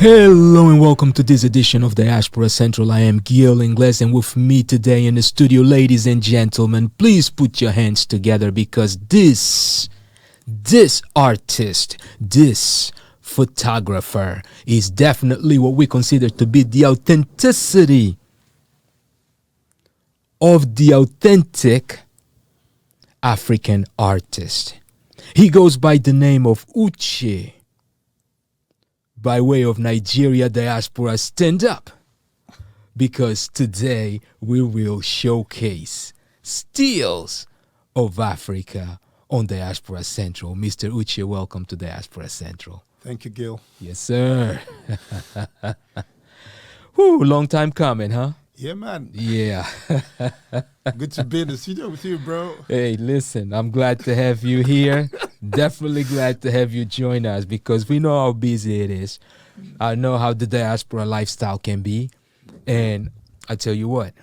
Hello and welcome to this edition of Diaspora Central. I am Gil Ingles, and with me today in the studio, ladies and gentlemen, please put your hands together because this artist, this photographer is definitely what we consider to be the authenticity of the authentic African artist. He goes by the name of UCHE. By way of Nigeria Diaspora Stand Up, because today we will showcase steals of Africa on Diaspora Central. Mr. UCHE, welcome to Diaspora Central. Thank you, Gil. Yes, sir. Whew, long time coming, huh? Yeah, man. Yeah. Good to be in the studio with you, bro. Hey, listen, I'm glad to have you here. Definitely glad to have you join us because we know how busy it is. I know how the diaspora lifestyle can be. And I tell you what,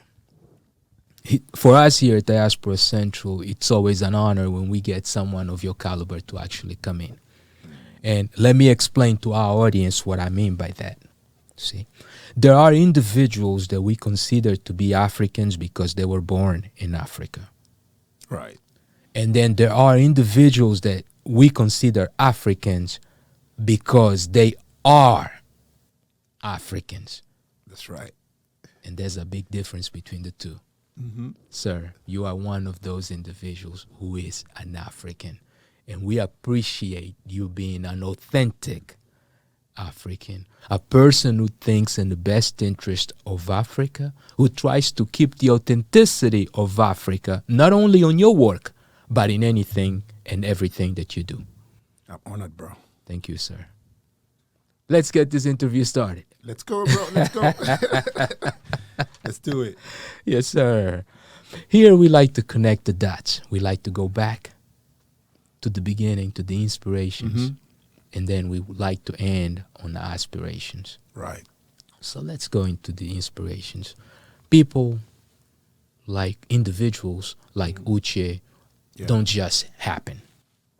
for us here at Diaspora Central, it's always an honor when we get someone of your caliber to actually come in. And let me explain to our audience what I mean by that. See, there are individuals that we consider to be Africans because they were born in Africa. Right. And then there are individuals that we consider Africans because they are Africans. That's right. And there's a big difference between the two. Mm-hmm. Sir, you are one of those individuals who is an African. And we appreciate you being an authentic African, a person who thinks in the best interest of Africa, who tries to keep the authenticity of Africa, not only on your work, but in anything and everything that you do. I'm honored, bro. Thank you, sir. Let's get this interview started. Let's go, bro. Let's go. Let's do it. Yes, sir. Here we like to connect the dots. We like to go back to the beginning, to the inspirations. Mm-hmm. And then we would like to end on the aspirations. Right. So let's go into the inspirations. People, like individuals, like UCHE, don't just happen.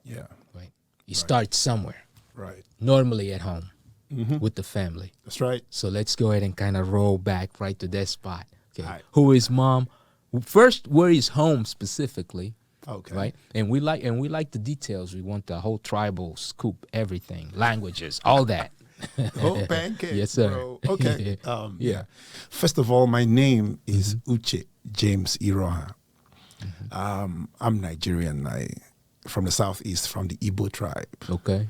Yeah. Right. You start somewhere. Right. Normally at home mm-hmm. with the family. That's right. So let's go ahead and kind of roll back right to that spot. Okay. Right. Who is mom? First, where is home specifically? Okay. Right, and we like the details. We want the whole tribal scoop, everything, languages, all that. The whole pancake. Yes, sir. Bro. Okay. Yeah. First of all, my name is UCHE James IROHA. Mm-hmm. I'm Nigerian. From the southeast, from the Igbo tribe. Okay.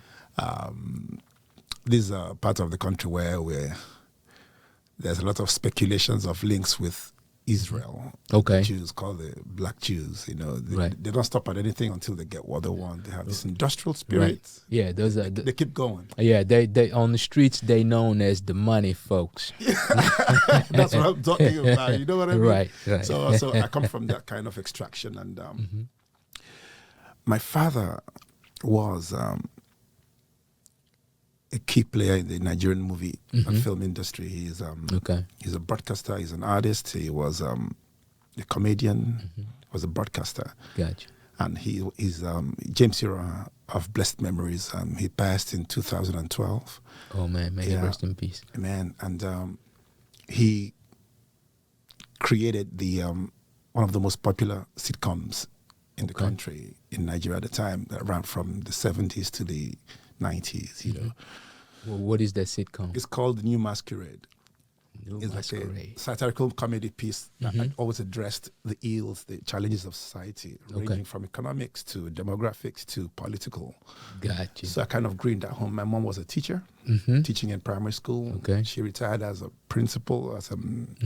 This is a part of the country where there's a lot of speculations of links with Israel. Okay. The Jews, called the Black Jews, they don't stop at anything until they get what they want. They have this industrial spirit. Right. Yeah, those are they keep going. Yeah, they on the streets they known as the money folks. That's what I'm talking about. You know what I mean? Right. So I come from that kind of extraction, and my father was a key player in the Nigerian movie and film industry. He's he's a broadcaster. He's an artist. He was a comedian. Was a broadcaster. Gotcha. And he's James IROHA of blessed memories. He passed in 2012. Oh man, may he rest in peace. Man, and he created the one of the most popular sitcoms in the country in Nigeria at the time, that ran from the 70s to the 90s, you know. Well, what is that sitcom? It's called The New Masquerade. It's Masquerade. like a satirical comedy piece that always addressed the ills, the challenges of society, ranging from economics to demographics to political. Gotcha. So I kind of grew in that home. My mom was a teacher, teaching in primary school. Okay. She retired as a principal, as a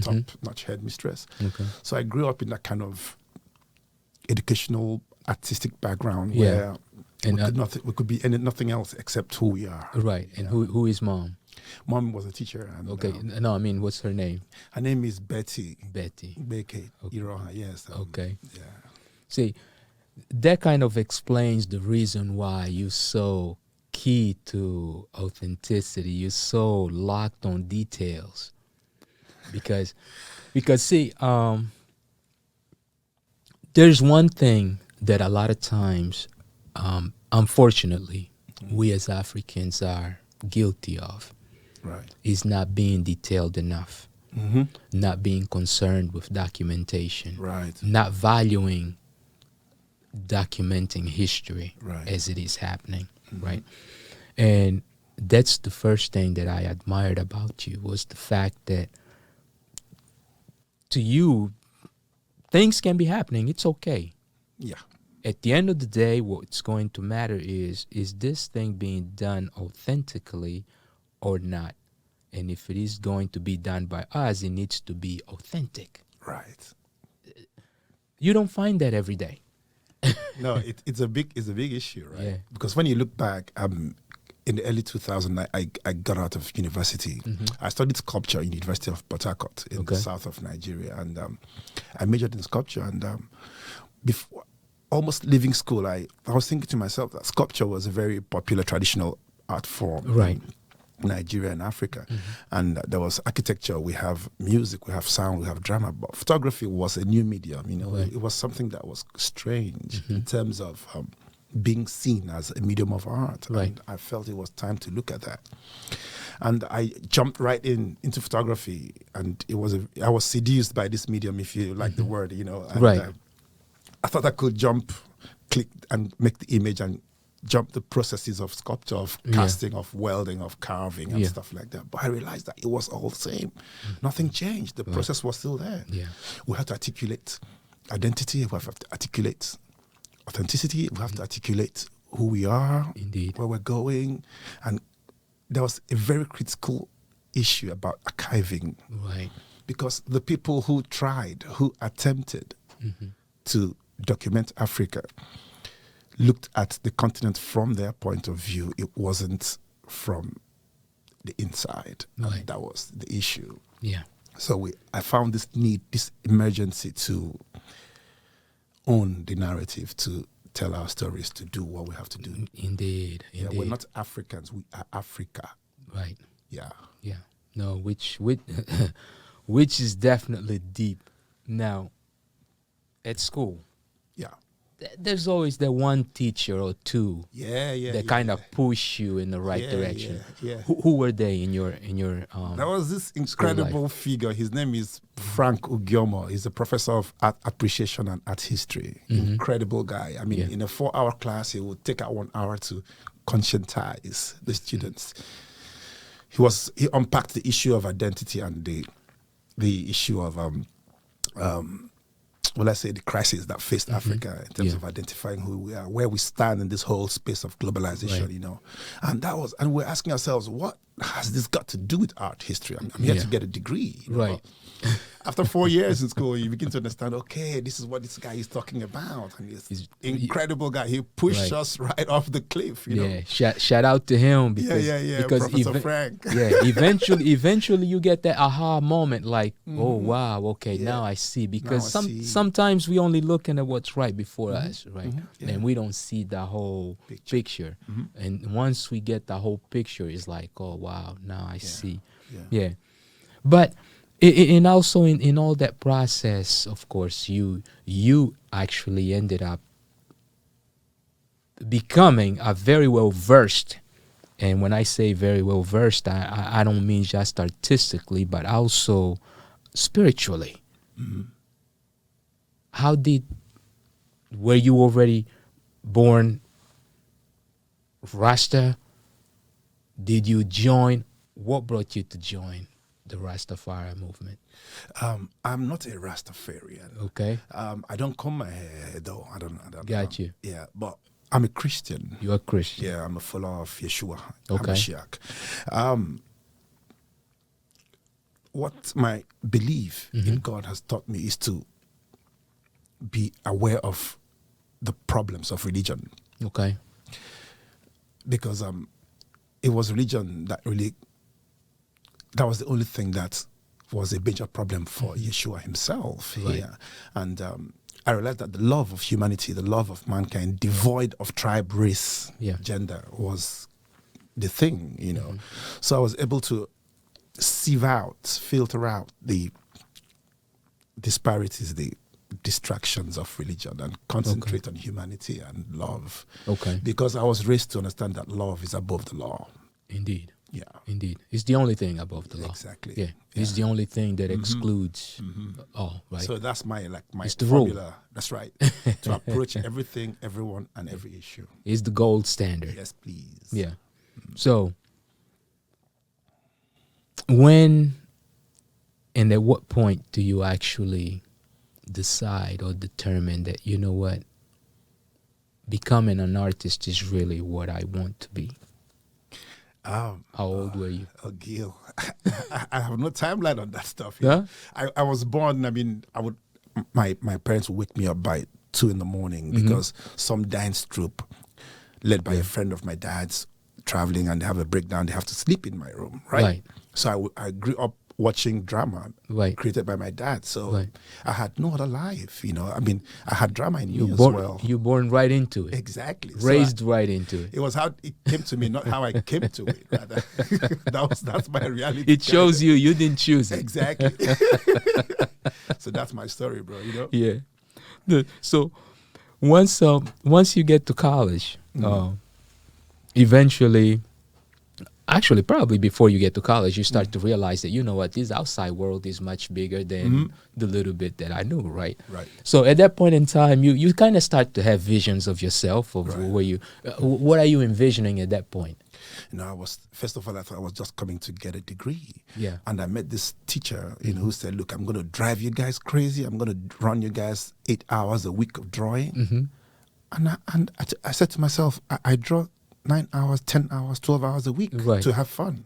top-notch headmistress. Okay. So I grew up in that kind of educational, artistic background where we could be nothing else except who we are. Right. And who is mom? Mom was a teacher. And, okay. No, I mean, what's her name? Her name is Betty. Betty. Beke IROHA, yes. Okay. Yeah. See, that kind of explains the reason why you're so key to authenticity. You're so locked on details. Because see, there's one thing that a lot of times, unfortunately, we as Africans are guilty of. Right. is not being detailed enough, not being concerned with documentation, Right. not valuing documenting history Right. as it is happening, right? And that's the first thing that I admired about you, was the fact that to you, things can be happening. It's okay. Yeah. At the end of the day, what's going to matter is this thing being done authentically or not? And if it is going to be done by us, it needs to be authentic. Right. You don't find that every day. No, it's a big issue, right? Yeah. Because when you look back, in the early 2000s, I got out of university. I studied sculpture in the University of Port Harcourt in the south of Nigeria, and I majored in sculpture. And before almost leaving school, I was thinking to myself that sculpture was a very popular traditional art form, Right? In Nigeria and Africa. And there was architecture, we have music, we have sound, we have drama, but photography was a new medium. Right. It was something that was strange in terms of being seen as a medium of art. Right. And I felt it was time to look at that. And I jumped right into photography, and I was seduced by this medium, if you like the word, and, Right. I thought I could click and make the image and jump the processes of sculpture, of casting, of welding, of carving and stuff like that. But I realized that it was all the same. Nothing changed. The process was still there. Yeah. We have to articulate identity. We have to articulate authenticity. We have to articulate who we are, Indeed. where we're going. And there was a very critical issue about archiving. Right. Because the people who tried, who attempted to document Africa, looked at the continent from their point of view. It wasn't from the inside. Right. And that was the issue. Yeah. So I found this need, this emergency to own the narrative, to tell our stories, to do what we have to do. Indeed. Yeah, we're not Africans, we are Africa. Right. Yeah. Yeah. No, which which is definitely deep. Now, at school, Yeah. There's always that one teacher or two Yeah. that kind of push you in the right direction. Yeah. Who were they in your There was this incredible figure. His name is Frank Ugiomo. He's a professor of art appreciation and art history. Incredible guy. I mean, in a 4-hour class, he would take out 1 hour to conscientize the students. He unpacked the issue of identity and the issue of let's say the crisis that faced Africa in terms of identifying who we are, where we stand in this whole space of globalization, and we're asking ourselves, what has this got to do with art history? I'm here to get a degree. Right. After 4 years in school, you begin to understand, okay, this is what this guy is talking about. And he's an incredible guy. He pushed us right off the cliff, you know. Shout out to him because because Professor Frank. eventually you get that aha moment, like, oh wow, okay, now I see. Because sometimes we only looking at what's right before us, right? And we don't see the whole picture. And once we get the whole picture, it's like, oh wow, now I see. Yeah. But and also in all that process, of course, you actually ended up becoming a very well versed, and when I say very well versed, I don't mean just artistically, but also spiritually. Were you already born Rasta? Did you join? What brought you to join the Rastafari movement? I'm not a Rastafarian. Okay. I don't comb my hair though. I don't. Got you. Yeah, but I'm a Christian. You're a Christian. Yeah, I'm a follower of Yeshua. Okay. HaMashiach. What my belief in God has taught me is to be aware of the problems of religion. Okay. Because it was religion that was the only thing that was a major problem for Yeshua himself here. And I realized that the love of humanity, the love of mankind, devoid of tribe, race, gender, was the thing, you know. So I was able to filter out the disparities, the distractions of religion, and concentrate on humanity and love. Okay. Because I was raised to understand that love is above the law. Indeed. Yeah. Indeed. It's the only thing above the law. Exactly. Yeah. It's the only thing that excludes all, right? So that's my It's the formula. rule. That's right. To approach everything, everyone, and every issue. It's the gold standard. Yes, please. Yeah. So when and at what point do you actually decide or determine that, you know what, becoming an artist is really what I want to be? How old were you? Oh, Gil, I have no timeline on that stuff. You know? I was born. I mean, my parents would wake me up by 2 a.m. because some dance troupe led by a friend of my dad's traveling, and they have a breakdown. They have to sleep in my room, right? So I grew up watching drama created by my dad. So I had no other life, you know. I mean, I had drama in me as well. You born right into it. Exactly. Raised right into it. It was how it came to me, not how I came to it. Rather, that's my reality. It shows you didn't choose it. Exactly. So that's my story, bro. You know. Yeah. So once you get to college, eventually. Actually, probably before you get to college, you start to realize that, you know what, this outside world is much bigger than the little bit that I knew, right? Right. So at that point in time, you kind of start to have visions of yourself, of where you, what are you envisioning at that point? You know, first of all, I thought I was just coming to get a degree. Yeah. And I met this teacher, you know, who said, look, I'm going to drive you guys crazy. I'm going to run you guys 8 hours a week of drawing. And I said to myself, I draw 9 hours, 10 hours, 12 hours a week to have fun.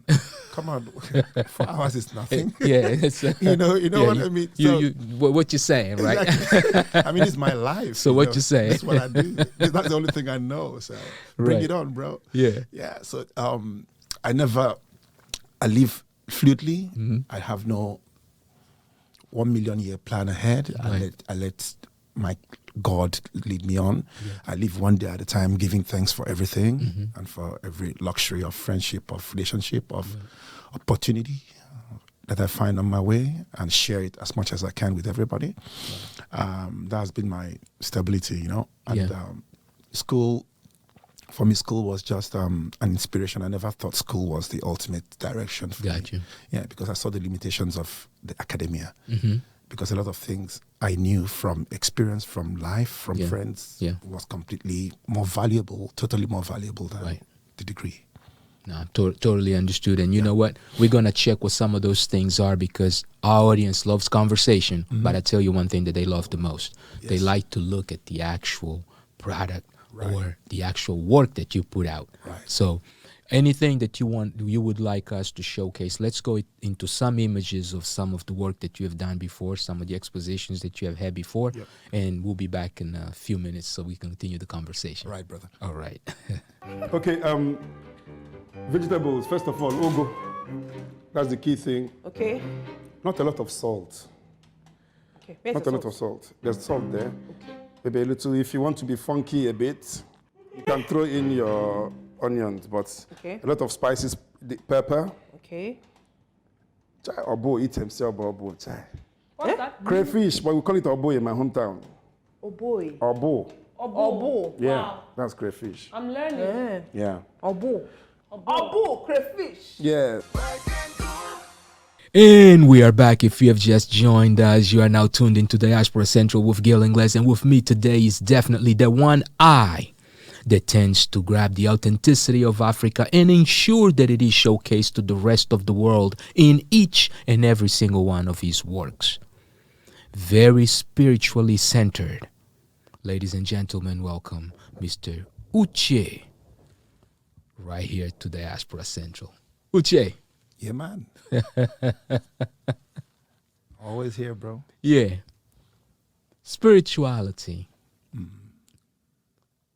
Come on, 4 hours is nothing. Yeah, you know what I mean. So, what you're saying, right? Exactly. I mean, it's my life. So what you saying? That's what I do. That's the only thing I know. So bring it on, bro. Yeah, yeah. So I live fluidly. I have no 1 million year plan ahead. I let my God lead me on. I live one day at a time, giving thanks for everything and for every luxury of friendship, of relationship, of opportunity that I find on my way, and share it as much as I can with everybody. That has been my stability, you know. And school, for me, school was just an inspiration. I never thought school was the ultimate direction for me. Yeah, because I saw the limitations of the academia. Because a lot of things I knew from experience, from life, from friends, was completely more valuable, totally more valuable than the degree. No, totally understood. And you know what? We're going to check what some of those things are, because our audience loves conversation. But I tell you one thing that they love the most. They like to look at the actual product or the actual work that you put out. So anything that you would like us to showcase, let's go into some images of some of the work that you have done before, some of the expositions that you have had before, and we'll be back in a few minutes so we can continue the conversation. Right, brother. All right. Okay, vegetables, first of all, ugu. That's the key thing. Okay. Not a lot of salt. Okay. Not a lot of salt. There's salt there. Maybe a little, if you want to be funky a bit, you can throw in your onions, but a lot of spices, the pepper. Okay. Chai obo, eat himself obo, chai. What's that? Crayfish, but we call it obo in my hometown. Oboe. Obo. Obo. Yeah, Wow. that's crayfish. I'm learning. Yeah. Obo. Obo, crayfish. Yeah. And we are back. If you have just joined us, you are now tuned into Diaspora Central with Gil Ingles, and with me today is definitely the one eye that tends to grab the authenticity of Africa and ensure that it is showcased to the rest of the world in each and every single one of his works. Very spiritually centered. Ladies and gentlemen, welcome Mr. UCHE right here to Diaspora Central. UCHE. Yeah, man. Always here, bro. Yeah. Spirituality.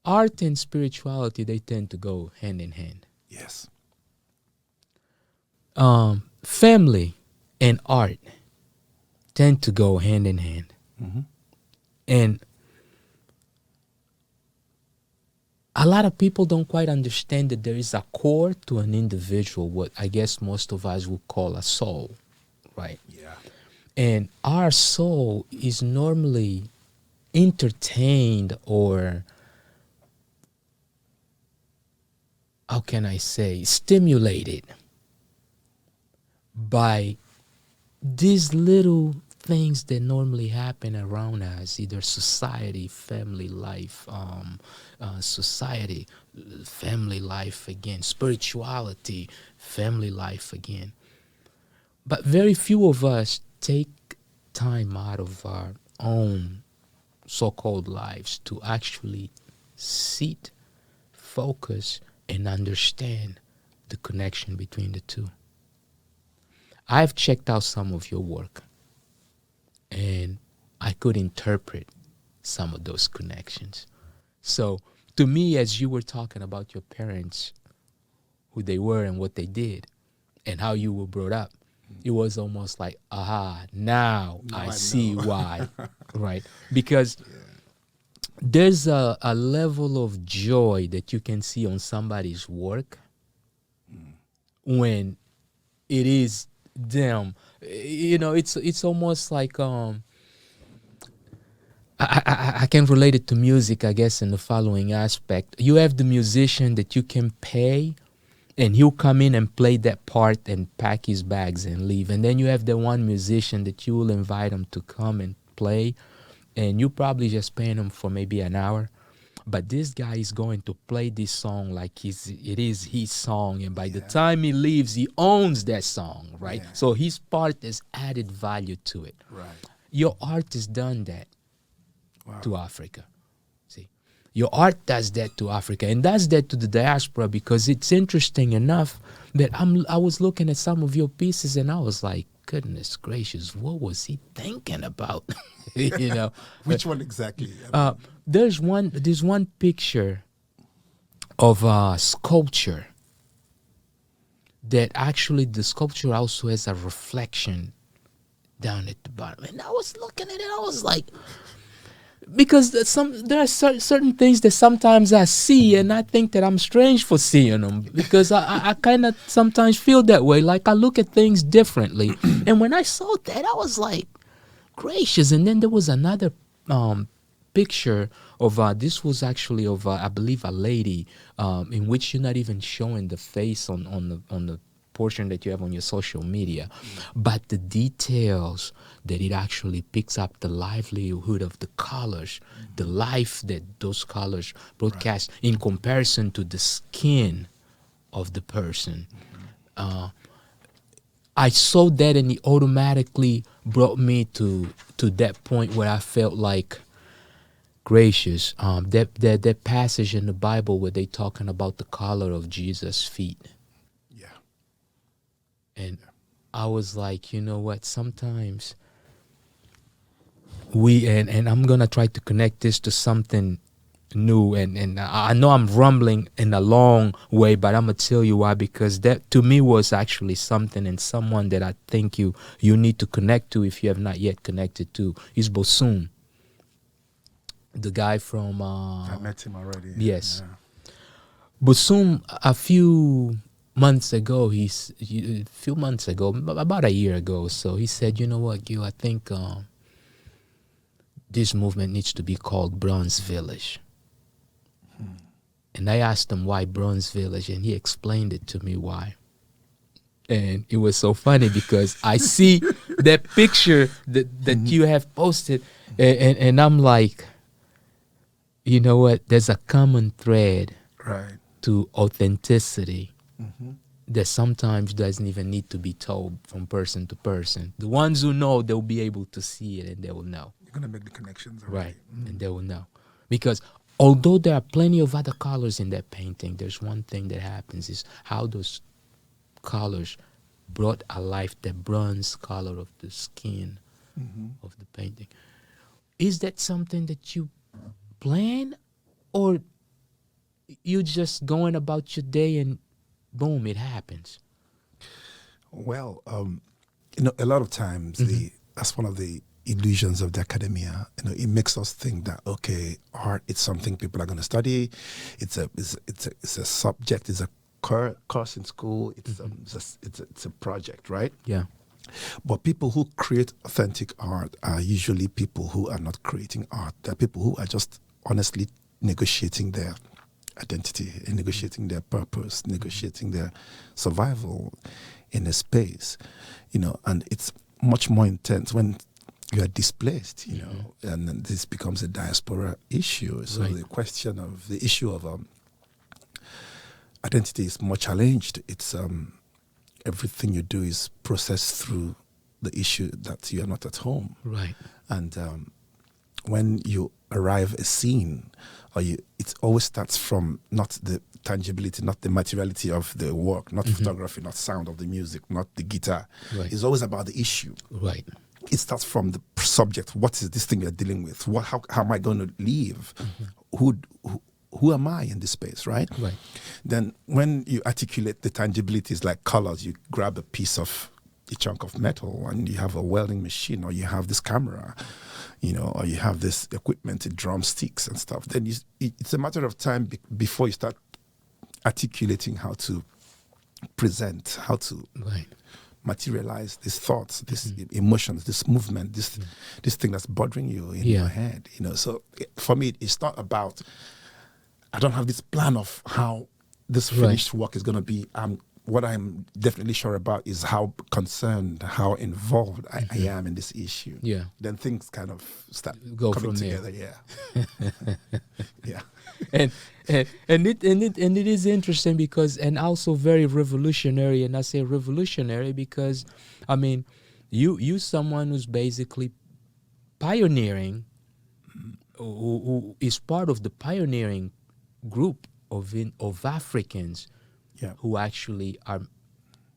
Art and spirituality, they tend to go hand in hand. Yes. Family and art tend to go hand in hand. And a lot of people don't quite understand that there is a core to an individual, what I guess most of us would call a soul, right? Yeah. And our soul is normally entertained, or how can I say, stimulated by these little things that normally happen around us, either society, family life, society, family life again, spirituality, family life again. But very few of us take time out of our own so-called lives to actually sit, focus, and understand the connection between the two. I've checked out some of your work, and I could interpret some of those connections. So to me, as you were talking about your parents, who they were and what they did, and how you were brought up, it was almost like, aha, now I see why, right? Because there's a level of joy that you can see on somebody's work when it is them. You know, it's almost like I can relate it to music, I guess, in the following aspect. You have the musician that you can pay, and he'll come in and play that part and pack his bags and leave. And then you have the one musician that you will invite him to come and play, and you probably just paying him for maybe an hour. But this guy is going to play this song like it is his song, and by the time he leaves, he owns that song, right? Yeah. So his part has added value to it. Right. Your art has done that to Africa. See, your art does that to Africa, and does that to the diaspora, because it's interesting enough that I was looking at some of your pieces, and I was like, goodness gracious, what was he thinking about? You know, which one exactly? There's one picture of a sculpture that actually the sculpture also has a reflection down at the bottom, and I was looking at it, I was like, because there are certain things that sometimes I see and I think that I'm strange for seeing them, because I kind of sometimes feel that way, like I look at things differently. And when I saw that, I was like, gracious. And then there was another picture of this was actually of I believe a lady in which you're not even showing the face on the portion that you have on your social media, but the details that it actually picks up, the livelihood of the colors, the life that those colors broadcast in comparison to the skin of the person. I saw that, and it automatically brought me to that point where I felt like, gracious, that passage in the Bible where they talking about the color of Jesus' feet. And I was like, you know what, sometimes and I'm going to try to connect this to something new, and I know I'm rumbling in a long way, but I'm going to tell you why, because that to me was actually something and someone that I think you need to connect to if you have not yet connected to, is Bosoom, the guy from... I met him already. Yes. Yeah. Bosoom, a few months ago, about a year ago, so he said, you know what, Gil, I think this movement needs to be called Bronze Village. And I asked him why Bronze Village, and he explained it to me why. And it was so funny because I see that picture that you have posted, and I'm like, you know what, there's a common thread to authenticity that sometimes doesn't even need to be told from person to person. The ones who know, they'll be able to see it and they will know. You're going to make the connections. Right, and they will know. Because although there are plenty of other colors in that painting, there's one thing that happens is how those colors brought alive the bronze color of the skin of the painting. Is that something that you plan, or you just going about your day and boom, it happens? Well, a lot of times that's one of the illusions of the academia. It makes us think that, okay, art is something people are going to study. It's a subject. It's a course in school. It's a project, right? Yeah. But people who create authentic art are usually people who are not creating art. They're people who are just honestly negotiating their identity, in negotiating their purpose, negotiating their survival in a space, and it's much more intense when you are displaced, and then this becomes a diaspora issue. So the issue of identity is more challenged. It's everything you do is processed through the issue that you are not at home. Right. And when you arrive a scene, it always starts from not the tangibility, not the materiality of the work, not photography, not sound of the music, not the guitar. Right. It's always about the issue. Right. It starts from the subject. What is this thing you're dealing with? How am I going to live? Who am I in this space, right? Right. Then when you articulate the tangibilities like colors, you grab a chunk of metal and you have a welding machine, or you have this camera, or you have this equipment, drumsticks and stuff. Then it's a matter of time before you start articulating how to present, how to materialize these thoughts, these emotions, this movement, this thing that's bothering you in your head. So for me, it's not about, I don't have this plan of how this finished work is going to be. What I'm definitely sure about is how concerned, how involved I am in this issue. Yeah. Then things kind of start Go coming from together. there. Yeah. Yeah. and it is interesting because, and also very revolutionary. And I say revolutionary because, I mean, you someone who's basically pioneering, who is part of the pioneering group of Africans who actually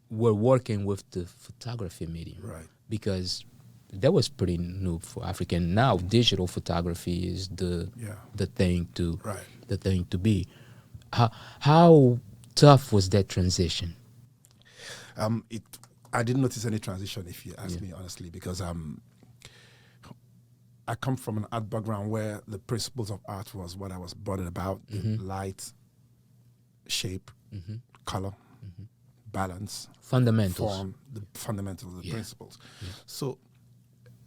were working with the photography medium. Right. Because that was pretty new for African. Now digital photography is the thing to be. How tough was that transition? I didn't notice any transition, if you ask me honestly, because I come from an art background where the principles of art was what I was brought about: light, shape, color, balance, fundamentals, form, the fundamentals, the principles. Yeah. So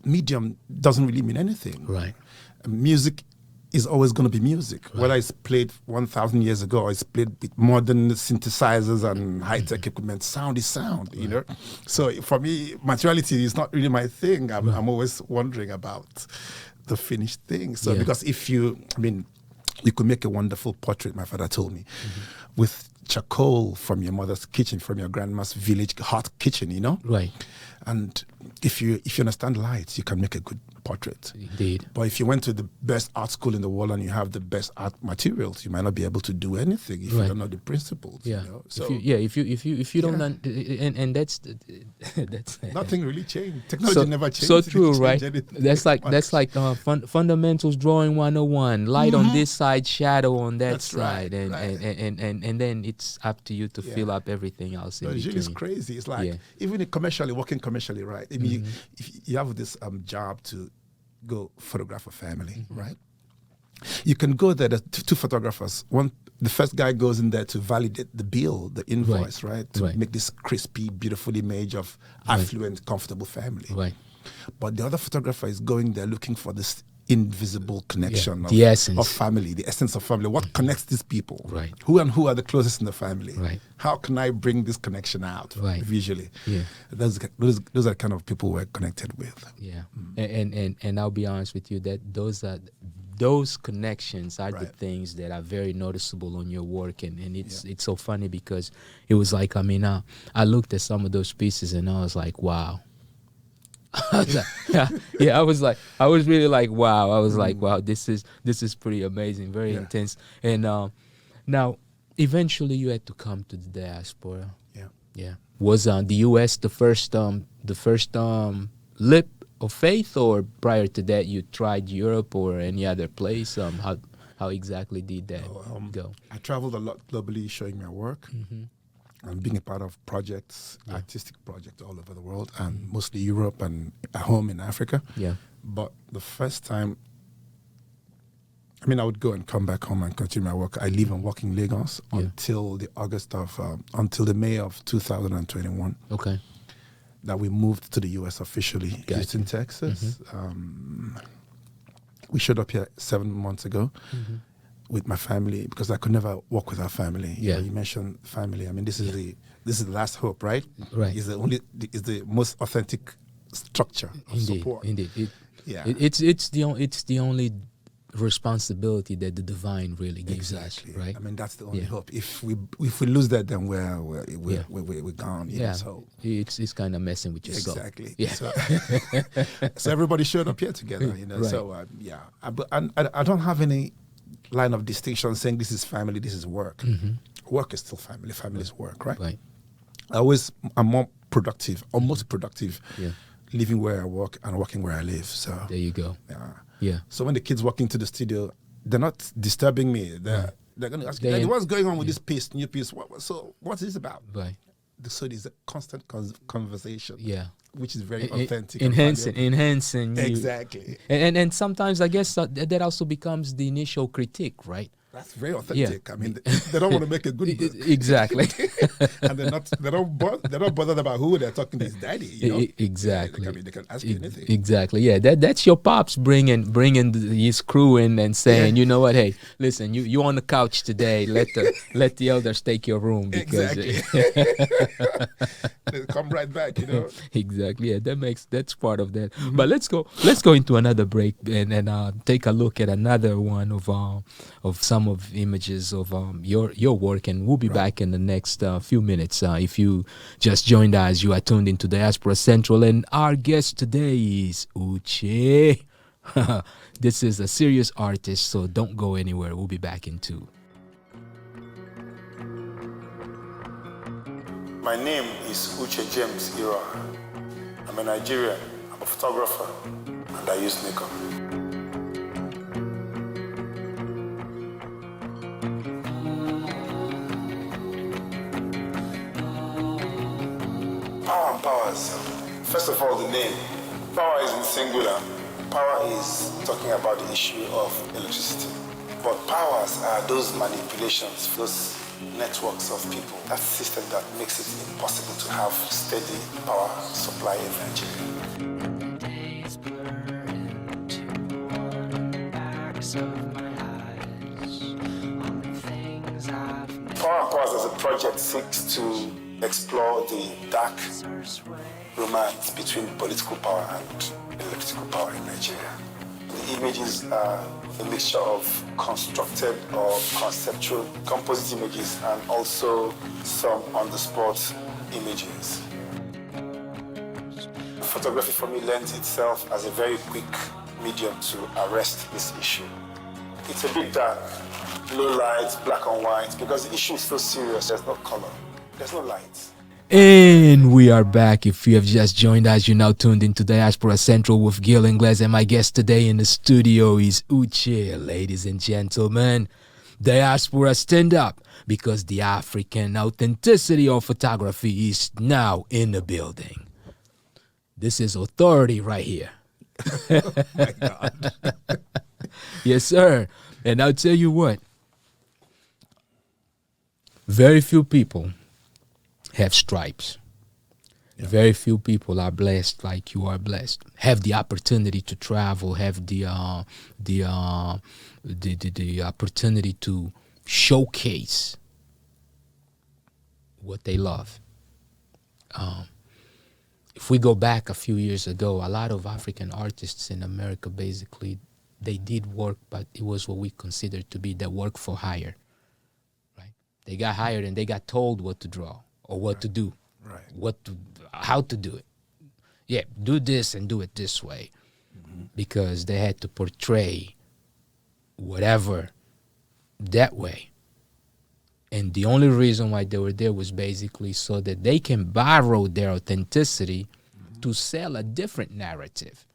medium doesn't really mean anything. Right. Music is always going to be music. Right. Whether it's played 1,000 years ago or it's played with modern synthesizers and high-tech equipment, sound is sound, you know? So for me, materiality is not really my thing. I'm always wondering about the finished thing. So because you could make a wonderful portrait, my father told me, with charcoal from your mother's kitchen, from your grandma's village hot kitchen, you know? Right. And if you understand lights, you can make a good portrait. Indeed. But if you went to the best art school in the world and you have the best art materials, you might not be able to do anything if you don't know the principles. Yeah. You know? So if you don't, and that's nothing really changed. Technology never changed. So true, right? That's like fundamentals drawing 101. Light on this side, shadow on that side, and then it's up to you to fill up everything else. No, Gil is crazy. It's like even working commercially, right? I mean, if you have this job to go photograph a family, right? You can go there. There's two photographers. The first guy goes in there to validate the bill, the invoice, right? To make this crispy, beautiful image of affluent, comfortable family. Right. But the other photographer is going there looking for this invisible connection the essence of family, the essence of family. What connects these people? Right. Who are the closest in the family? Right. How can I bring this connection out visually? Yeah. Those are the kind of people we're connected with. Yeah. And I'll be honest with you that those connections are the things that are very noticeable on your work, and it's so funny because it was like, I mean, I looked at some of those pieces and I was like, wow. I was really like, wow. I was like, wow, this is pretty amazing, very intense. And now eventually you had to come to the diaspora. Yeah. Was the US the first lip of faith, or prior to that you tried Europe or any other place? How exactly did that go? I traveled a lot globally showing my work. And being a part of projects, artistic projects all over the world, and mostly Europe and at home in Africa. Yeah. But the first time, I would go and come back home and continue my work. I live and work in Lagos until the May of 2021. Okay. That we moved to the US officially, Houston, Texas. We showed up here 7 months ago. with my family, because I could never work without family. Yeah. You mentioned family. I mean, this is the last hope, right? Right. Is the most authentic structure of support. Indeed. Yeah. It's the only responsibility that the divine really gives Exactly. us, right? I mean, that's the only Yeah. hope. If we lose that, then we're gone. You know, Yeah. so It's kind of messing with your soul. exactly. Yeah. So everybody showed up here together. You know. Right. So I don't have any line of distinction saying this is family, this is work. Work is still family. Family is work, right? Right. I'm more productive, or most productive, Yeah. living where I work and working where I live. So There you go. yeah. Yeah. So when the kids walk into the studio, they're not disturbing me. They're going to ask, They- Daddy, what's going on with this new piece? What's this about? Right. So there's a constant conversation, Yeah. which is very authentic. and Enhancing you. Exactly. And sometimes I guess that also becomes the initial critique, right? That's very authentic. I mean, they don't want to make a good book. Exactly. And they're not bothered about who they're talking to his daddy. You know? Exactly. They can ask you anything. Exactly. Yeah. That's your pops bringing his crew in and saying, you know what? Hey, listen, you on the couch today. Let the elders take your room because Exactly. They come right back. You know. exactly. Yeah. That's part of that. But let's go into another break and take a look at another one of some of images of your work, and we'll be back in the next few minutes. If you just joined us, you are tuned into Diaspora Central, and our guest today is UCHE. This is a serious artist, so don't go anywhere. We'll be back in 2. My name is UCHE James IROHA. I'm a Nigerian, I'm a photographer, and I use makeup. Power and powers. First of all, the name. Power is in singular. Power is talking about the issue of electricity. But powers are those manipulations, those networks of people, that system that makes it impossible to have steady power supply in Nigeria. Days blur into one backs of my eyes on the things I've never Power and Powers as a project seeks to explore the dark romance between political power and electrical power in Nigeria. The images are a mixture of constructed or conceptual composite images and also some on-the-spot images. Photography for me lends itself as a very quick medium to arrest this issue. It's a bit dark, low light, black and white, because the issue is so serious, there's no color, there's no light. And we are back. If you have just joined us, you're now tuned into Diaspora Central with Gil Ingles, and my guest today in the studio is UCHE. Ladies and gentlemen, Diaspora, stand up, because the African authenticity of photography is now in the building. This is authority right here. My God. Yes, sir. And I'll tell you what, very few people have stripes. Yeah. Very few people are blessed like you are blessed. Have the opportunity to travel. Have the opportunity to showcase what they love. If we go back a few years ago, a lot of African artists in America, basically, they did work, but it was what we considered to be the work for hire. Right? They got hired and they got told what to draw. Or what to do, right? How to do it. Yeah, do this and do it this way, because they had to portray whatever that way. And the only reason why they were there was basically so that they can borrow their authenticity to sell a different narrative.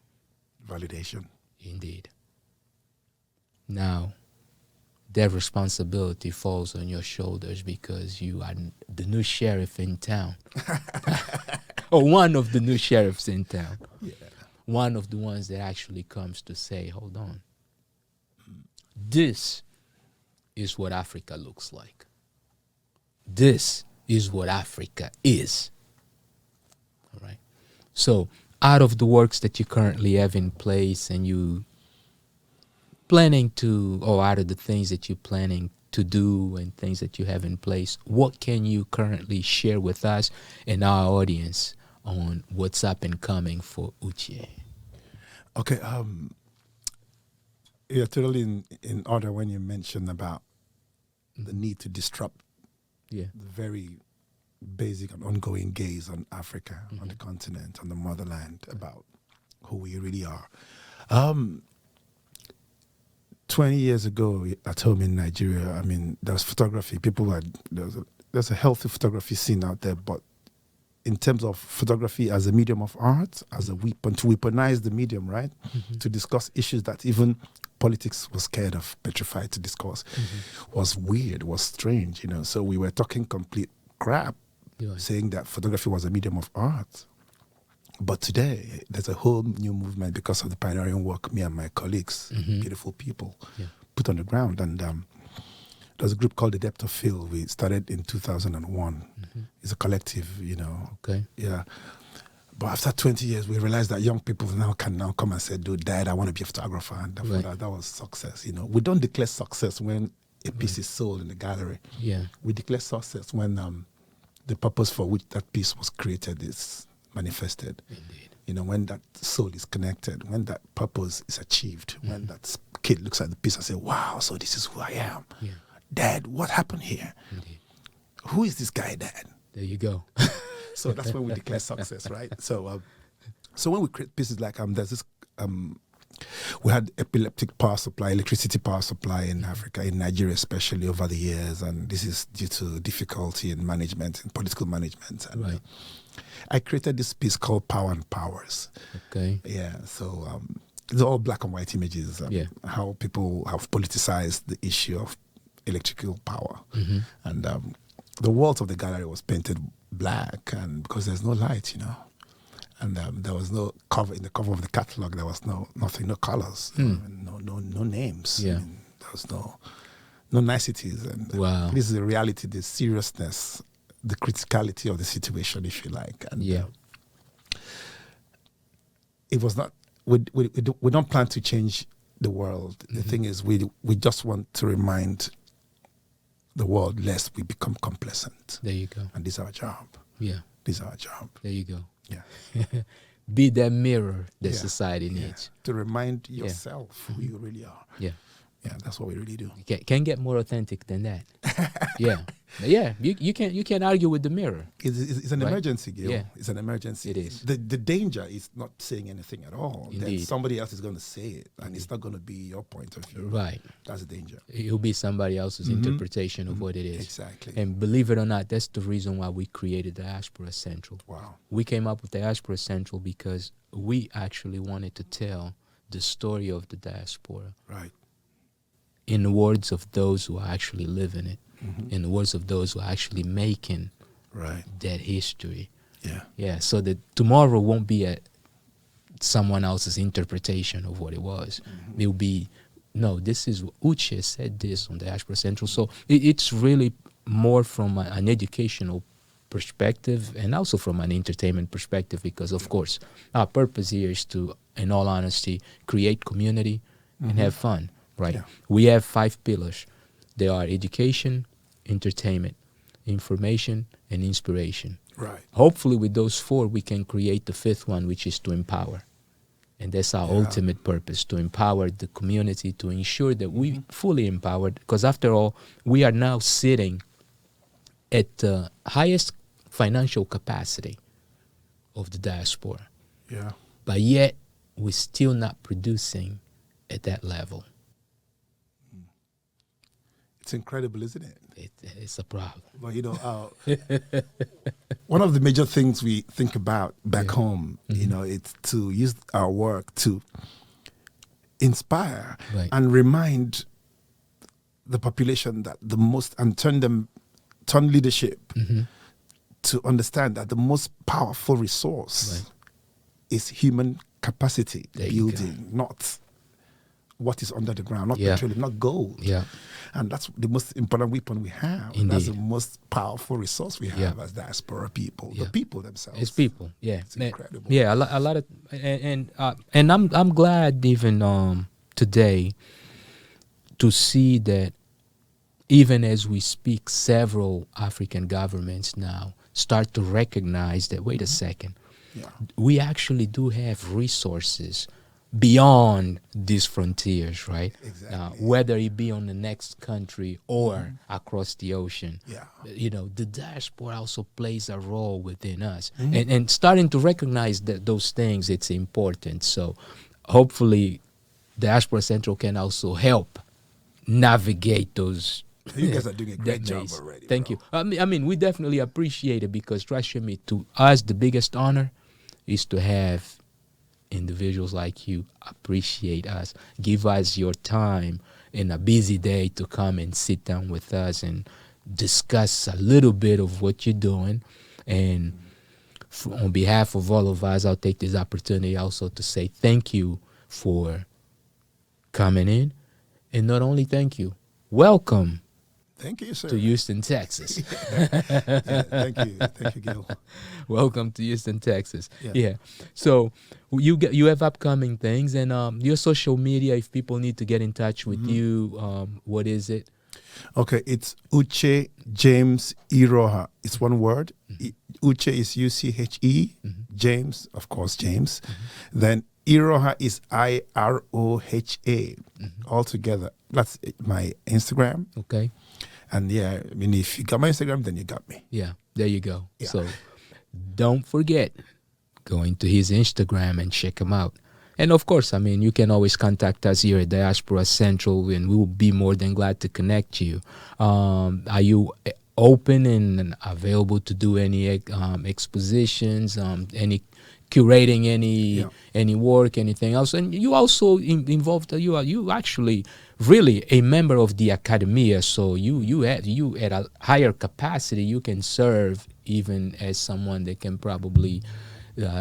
Validation. Indeed. Now, that responsibility falls on your shoulders because you are the new sheriff in town. Or one of the new sheriffs in town. Yeah. One of the ones that actually comes to say, hold on. This is what Africa looks like. This is what Africa is. All right. So out of the works that you currently have in place and you planning to, or out of the things that you're planning to do and things that you have in place, what can you currently share with us and our audience on what's up and coming for UCHE? Okay, you're totally in order when you mentioned about the need to disrupt Yeah. the very basic and ongoing gaze on Africa, on the continent, on the motherland, about who we really are. 20 years ago at home in Nigeria, I mean, there was photography. There's a healthy photography scene out there, but in terms of photography as a medium of art, as a weapon, to weaponize the medium, right? To discuss issues that even politics was scared of, petrified to discuss, was weird, was strange, you know. So we were talking complete crap, saying that photography was a medium of art. But today, there's a whole new movement because of the pioneering work me and my colleagues, beautiful people, put on the ground. And there's a group called The Depth of Field. We started in 2001. It's a collective, you know. Okay. Yeah. But after 20 years, we realized that young people can come and say, dude, Dad, I want to be a photographer. And that was success, you know. We don't declare success when a piece is sold in the gallery. Yeah. We declare success when the purpose for which that piece was created is manifested. Indeed. You know, when that soul is connected, when that purpose is achieved, when that kid looks at the piece and says, wow, so this is who I am. Yeah. Dad, what happened here? Indeed. Who is this guy, Dad? There you go. So that's when we declare success, right? So when we create pieces like there's this we had epileptic power supply, electricity power supply in Africa, in Nigeria especially, over the years, and this is due to difficulty in management, in political management. And Right. I created this piece called Power and Powers. Okay. Yeah, so it's all black and white images. How people have politicized the issue of electrical power, and the walls of the gallery was painted black, and because there's no light, you know, and there was no cover in the cover of the catalog. There was nothing, no colors, no names. Yeah. I mean, there was no niceties. And Wow. this is the reality, the seriousness, the criticality of the situation, if you like. And it was not. We don't plan to change the world. The thing is, we just want to remind the world lest we become complacent. There you go. And this is our job. Yeah. This is our job. There you go. Yeah. Be that mirror that Yeah. society needs. To remind yourself who you really are. Yeah. Yeah, that's what we really do. You can't get more authentic than that. Yeah. Yeah. You can't argue with the mirror. It's an Right? emergency, Gil. Yeah. It's an emergency. It is. The danger is not saying anything at all. Then Indeed. somebody else is going to say it, and it's not going to be your point of view. Right. That's the danger. It'll be somebody else's interpretation of what it is. Exactly. And believe it or not, that's the reason why we created Diaspora Central. Wow. We came up with Diaspora Central because we actually wanted to tell the story of the diaspora Right. in the words of those who are actually living it, in the words of those who are actually making Right. that history. Yeah. Yeah, so that tomorrow won't be someone else's interpretation of what it was. It will be, no, this is UCHE said this on Diaspora Central. So it's really more from an educational perspective and also from an entertainment perspective, because of course our purpose here is to, in all honesty, create community and have fun, right? Yeah. We have 5 pillars. They are education, entertainment, information, and inspiration. Right. Hopefully with those 4 we can create the 5th one, which is to empower. And that's our ultimate purpose, to empower the community, to ensure that we fully empowered, because after all, we are now sitting at the highest financial capacity of the diaspora, Yeah. but yet we're still not producing at that level. It's incredible, isn't it? It's a problem. Well, you know, one of the major things we think about back home, you know, it's to use our work to inspire and remind the population that the most, and turn leadership to understand that the most powerful resource is human capacity building, not what is under the ground, not petroleum, not gold. Yeah. And that's the most important weapon we have. Indeed. That's the most powerful resource we have as diaspora people. The people themselves. It's people. Yeah. It's incredible. Yeah, a lot of, and I'm glad even today to see that even as we speak, several African governments now start to recognize that, wait a second, Yeah. we actually do have resources beyond these frontiers, right? Exactly. Whether it be on the next country or across the ocean. Yeah. You know, the diaspora also plays a role within us. And starting to recognize that those things, it's important. So hopefully Diaspora Central can also help navigate those. You guys are doing a great that job maze. already. Thank bro. you. I mean, we definitely appreciate it, because trust me, to us, the biggest honor is to have individuals like you appreciate us, give us your time in a busy day to come and sit down with us and discuss a little bit of what you're doing. And on behalf of all of us, I'll take this opportunity also to say thank you for coming in. And not only thank you, welcome Thank you, sir. to Houston, Texas. Yeah, thank you, Gil. Welcome to Houston, Texas. Yeah. Yeah. So you have upcoming things, and your social media. If people need to get in touch with you, what is it? Okay, it's UCHE James IROHA. It's one word. UCHE is UCHE. James, of course, James. Then IROHA is IROHA. All together. That's my Instagram. Okay. And yeah, I mean, if you got my Instagram, then you got me. Yeah. There you go. Yeah. So don't forget going to his Instagram and check him out. And of course, I mean, you can always contact us here at Diaspora Central, and we will be more than glad to connect you. Are you open and available to do any expositions, any curating any work, anything else? And you also involved. You actually really a member of the academia, so you at a higher capacity, you can serve even as someone that can probably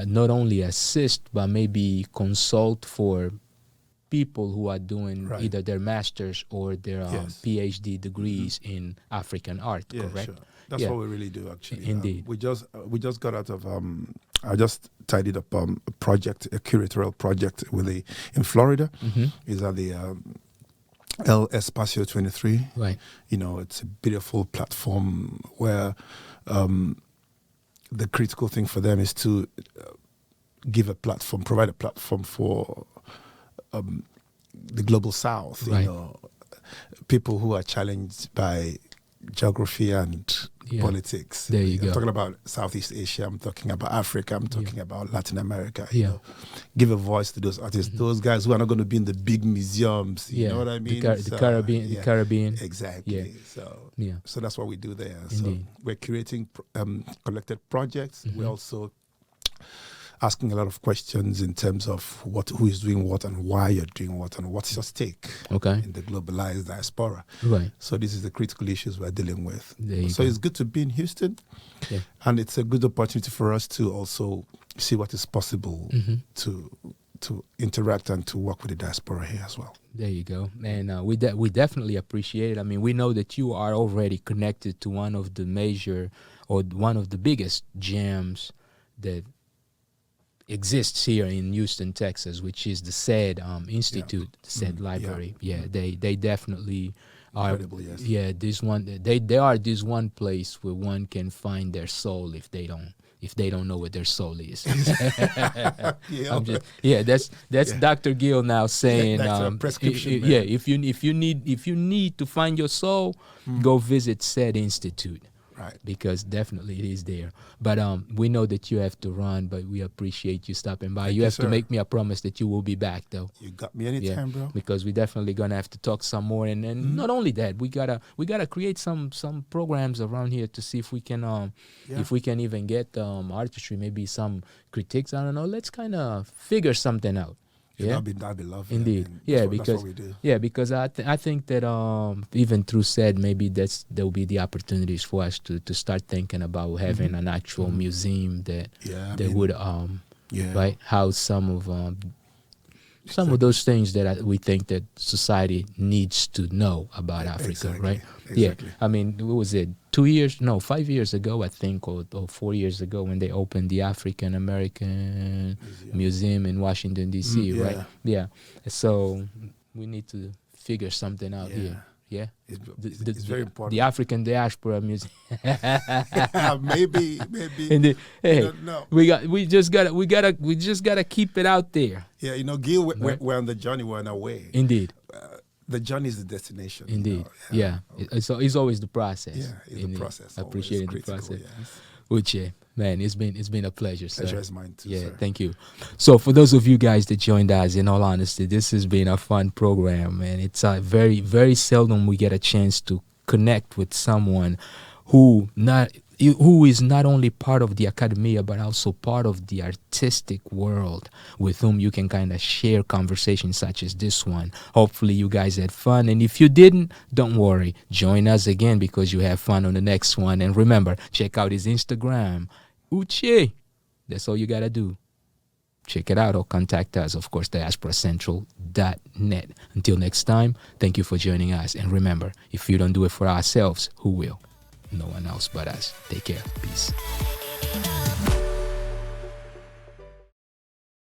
not only assist but maybe consult for people who are doing Right. either their masters or their Yes. PhD degrees in African art. Yeah, correct? sure. That's Yeah. what we really do, actually. Indeed. We just got out of. I just tidied up a project, a curatorial project in Florida. Is at the El Espacio 23. Right. You know, it's a beautiful platform where the critical thing for them is to provide a platform for the global South. Right. You know, people who are challenged by geography and politics. There you I'm go. talking about Southeast Asia. I'm talking about Africa. I'm talking about Latin America. You Yeah. know, give a voice to those artists, those guys who are not going to be in the big museums. You Yeah. know what I mean? The Caribbean. yeah. The Caribbean. Exactly. Yeah. Yeah. So that's what we do there. Indeed. So we're creating collected projects. We're also asking a lot of questions in terms of who is doing what and why you're doing what and what's your stake Okay. in the globalized diaspora. Right. So this is the critical issues we're dealing with. There you So go. it's good to be in Houston, Yeah. and it's a good opportunity for us to also see what is possible to interact and to work with the diaspora here as well. There you go. And we definitely appreciate it. I mean, we know that you are already connected to one of the major or one of the biggest jams that exists here in Houston, Texas, which is the SAID Institute, the SAID Library. Yeah, they definitely are. Incredible, yes. Yeah, they are this one place where one can find their soul if they don't know what their soul is. That's Dr. Gil now saying, that's a prescription, man. yeah, if you need to find your soul, go visit SAID Institute. Right. Because definitely it is there. But we know that you have to run, but we appreciate you stopping by. Thank You you, have to sir. make me a promise that you will be back, though. You got me anytime, bro. Because we definitely gonna have to talk some more, and then not only that, we gotta create some programs around here to see if we can even get artistry, maybe some critiques. I don't know. Let's kind of figure something out. Yeah, that'd be lovely. indeed. I mean, Yeah, that's because what we do. yeah, because I think that even through SAID, maybe there'll be the opportunities for us to start thinking about having an actual museum that would right house some of those things that we think that society needs to know about Africa, exactly, right? exactly. Yeah, I mean, what was it? 5 years ago, I think, or 4 years ago, when they opened the African American Museum in Washington, D.C., right? Yeah. So we need to figure something out Yeah. here. Yeah, It's very important. The African diaspora music. maybe. And hey, don't know. we just gotta keep it out there. Yeah, Gil, Right. we're on the journey. We're on our way. Indeed, The journey is the destination. indeed. Yeah, it's always the process. Yeah, it's the Indeed. process. always Appreciating the critical, process. yes. Uche, man, it's been a pleasure, sir. Pleasure is mine too, Yeah, sir. thank you. So for those of you guys that joined us, in all honesty, this has been a fun program, and it's very, very seldom we get a chance to connect with someone who is not only part of the academia but also part of the artistic world, with whom you can kind of share conversations such as this one. Hopefully you guys had fun, and if you didn't, don't worry, join us again because you have fun on the next one. And remember, check out his Instagram, Uche. That's all you gotta do. Check it out or contact us, of course, diasporacentral.net. Until next time, thank you for joining us, and remember, if you don't do it for ourselves, who will? No one else but us. Take care. Peace.